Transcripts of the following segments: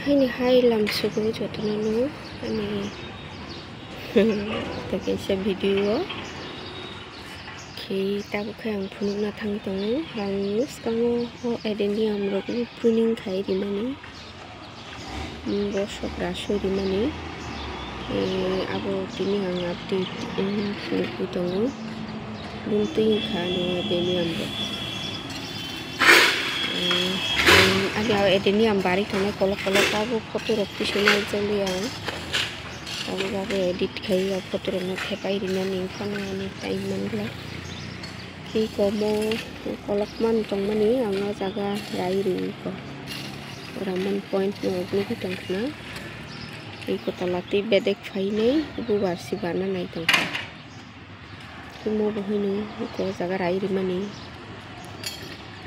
Hay hai làm suku jotono ani take sa video khi ta bu khang phunu na thang tong hang skango ho edenium rok pruning khai di mani bosok raso di mani abo tini hang update phunu tong bunting khano edenium rok ada edenium bari thane kolok abo photo rok pisonal jali ang abo edit khai photo rok thepai rinani phano time mangla khi có mô kolok man tong mani ang jaga rai ri ko raman point no glu tong khna ei ko talati bedek phai nei bu barsi bana nai tong kha mo bo hini ko jaga rai ri mani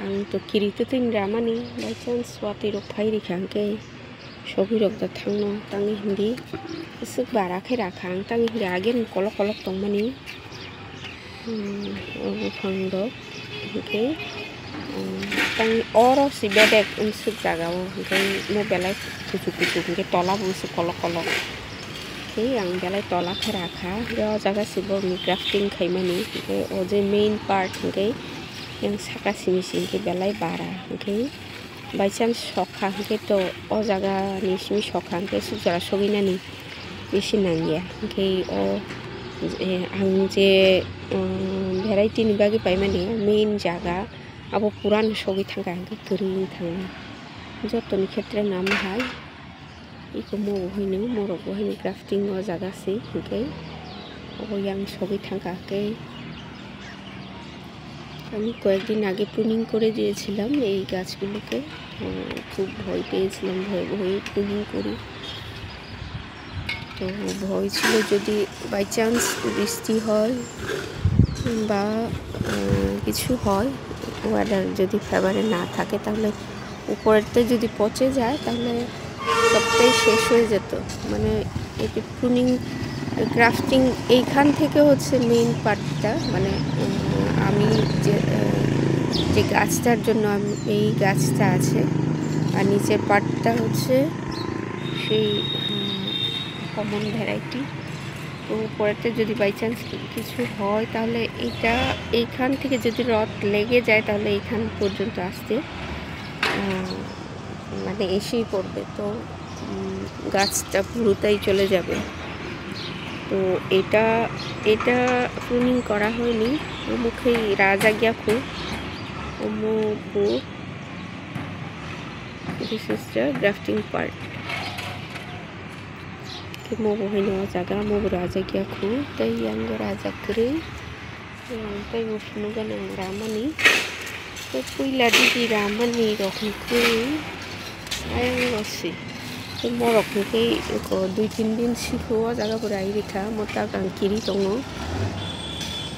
ang to kiri to tin ramani by chance swati rok phai ri khang ke sobi rok da thangno tangi hindi suk bara khai ra khang tangi hi again kolok tong mani phang do okay tang oro si bedek unsuk jaga okay mo belai kucuk ke tola busu kolok okay ang belai tola khara kha yo jaga sibo mi crafting khai mani okay o je main part okay yang saka simi ke belai bara okay by chance sokha ke to o jaga ni simi sokha ke sujara sogina ni beshi nangya okay o ang je variety ni bagi pai mani main jaga abo puran sogi thangka ke kering thang joto ni khetre nam hai iko mo hoinu morok hoinu crafting o jaga si okay abo yang sogi thangka ke আমি কয়েকদিন আগে pruning করে দিয়েছিলাম এই গাছগুলোকে খুব ভয় পেয়েছিলাম ভয়ে প্রুনিং করি তো ভয় ছিল যদি বাই চান্স বৃষ্টি হয় বা কিছু হয় ওয়েদার যদি ফেভারে না থাকে তাহলে উপরেতে যদি পচে যায় তাহলে সবটাই শেষ হয়ে যেত মানে এটি প্রুনিং ক্রাফটিং এইখান থেকে হচ্ছে মেইন পার্টটা মানে আমি যে গাছটার জন্য এই গাছটা আছে আর নিচের পার্টটা হচ্ছে সেই কমন ভ্যারাইটি তো উপরেতে যদি বাই চান্স কিছু হয় তাহলে এইখান থেকে যদি রড লেগে যায় তাহলে এইখান পর্যন্ত আসতে মানে এসেই পড়বে তো গাছটা পুরোটাই চলে যাবে তো এটা প্রুনিং করা হয়নি মুখে রাজা গিয়া খুব this is the grafting part ke mo bo hino jaga mo raja gya khu tai yang raja kre tai mo phunu ga nang ramani to puila di ramani rokhi ku ayang rosi to mo rokhi ke ko 2-3 din sikho jaga purai rikha mota gang kiri tongo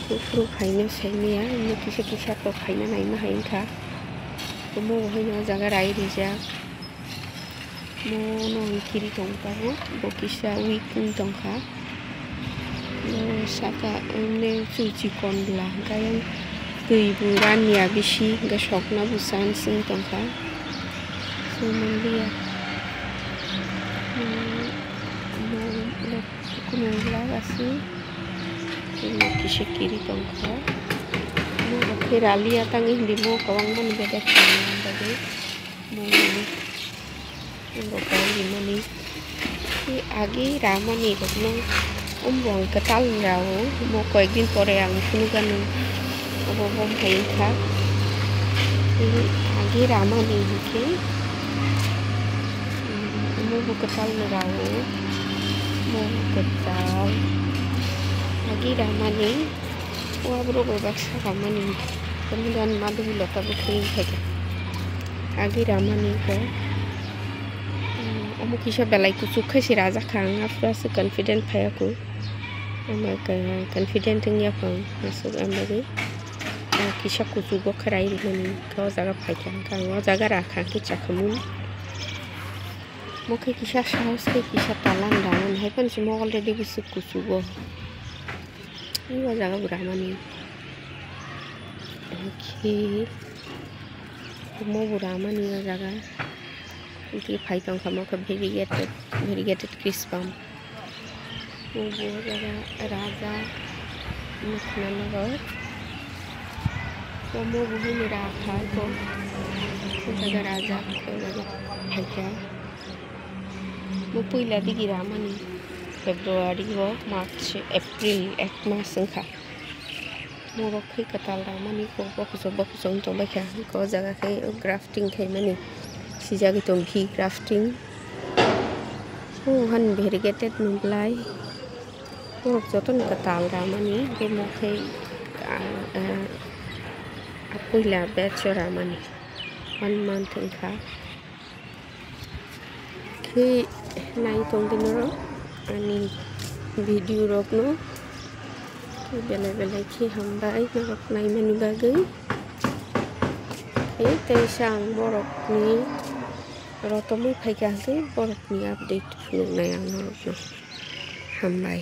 puro khaina saimia mo kisa to khaina nai ma hain kha to mo hoino jaga rai rija mo no kiri tong pa ho bo kisa week tong kha mo saka ne chuchi kon la kayang tui bu rania bisi ga sokna bu san sing tong kha so mandia mo la asi mo kisa kiri tong kha mo khiralia tang hindi mo kawang man beda khana bagi mo mani আগে রামানি রকম বং কাটাল রাও মো কয়েকদিন পরে আং শুনু গানো অবম হাইখা আগে রামানি হিকে মো কাটাল রাও মো কাটাল আগে রামানি ও আবরো Baksa Ramani kemudian madu lota bukring থাকে আগে Ramani ko Omo kisah belai kucuk ke si raja kang after se confident phay aku ama confident nya phang masuk amari kisah kucuk go kharai mani ko jaga phay kang o jaga rakha ki chakhamun moke kisah saus ke kisah talang dan hai pan simo already bisu kucuk go ini jaga buramani okay mo buramani jaga Di paitong kamu ke variegated crispam. Ubu jaga raja makanan lor. Kamu buhi niraha ko. Jaga raja ko jaga haja. Mupui lagi girama ni. Februari wo March April 1 maas sengkha. Morok kai katal ramani ko bakusong to bakha ko jaga kai grafting kai mani si jaga to bhi grafting han variegated numplai morok joton katal ramani ke mokai apuila batch ramani 1 month engkha ke nai tong dinoro ani video rok no belai khi hambai borok nai mani bagai tei sang borok ni rotomui phaiga ke borok ni update nung nai ang no hambai.